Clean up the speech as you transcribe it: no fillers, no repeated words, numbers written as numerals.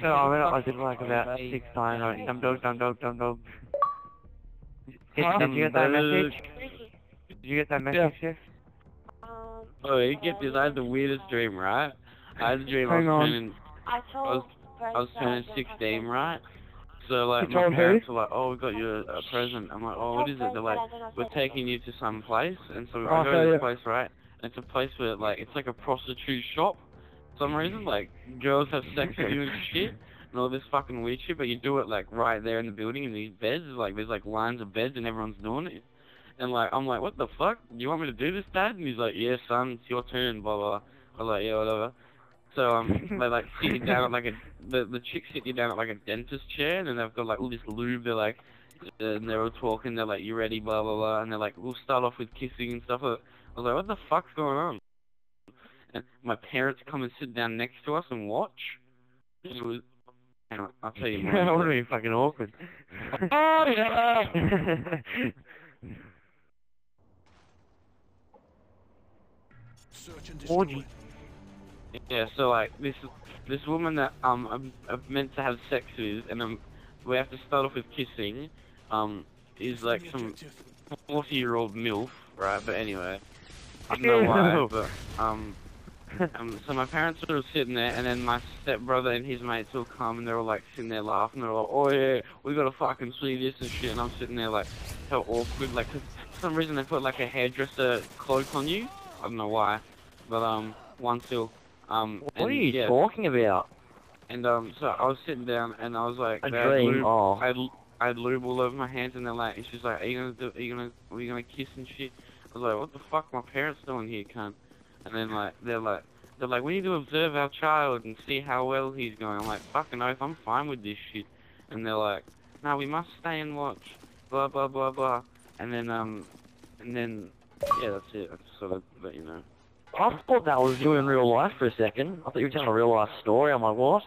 So I did like about 6 times, like, dumb dog, dumb dog, dumb dog. Did you get that message? Did you get that message, Jeff? Oh, you get this. I had the weirdest dream, right? I had a dream Hang on. I was turning 16, right? So, like, You my told parents who? were like, oh, we got you a present. I'm like, oh, what is it? They're like, we're taking you to some place. And so I go to this place, right? And it's a place where, like, it's like a prostitute shop. For some reason, like, girls have sex with you and shit. And all this fucking weird shit, but you do it, like, right there in the building in these beds. Like, there's, like, lines of beds and everyone's doing it. And, like, I'm like, what the fuck? Do you want me to do this, Dad? And he's like, yeah, son, it's your turn, blah, blah, blah. I was like, yeah, whatever. So, they, like, sit you down at, like, the chicks sit you down at, like, a dentist chair, and then they've got, like, all this lube, they're, like, and they're all talking, they're like, you ready, blah, blah, blah, and they're like, we'll start off with kissing and stuff. I was like, what the fuck's going on? And my parents come and sit down next to us and watch. It was, hang on, I'll tell you more. That would have been fucking awkward. Oh, yeah! Orgy. Yeah, so like this woman that I'm meant to have sex with, and we have to start off with kissing, is like some 40-year-old MILF, right? But anyway, I don't know why, but so my parents were sitting there, and then my stepbrother and his mates will come, and they're all like sitting there laughing. They're like, "Oh yeah, we gotta fucking see this and shit." And I'm sitting there like, how awkward. Like, 'cause for some reason they put like a hairdresser cloak on you. I don't know why, but one still. What are you talking about? And so I was sitting down, and I was like, a dream. I had lube all over my hands, and they're like, and she's like, are you gonna kiss and shit? I was like, what the fuck, my parents doing here, cunt? And then like they're like, we need to observe our child and see how well he's going. I'm like, fucking oath, I'm fine with this shit. And they're like, no, we must stay and watch. Blah blah blah blah. And then yeah, that's it. I just sort of let you know. I thought that was you in real life for a second. I thought you were telling a real life story. I'm like, what?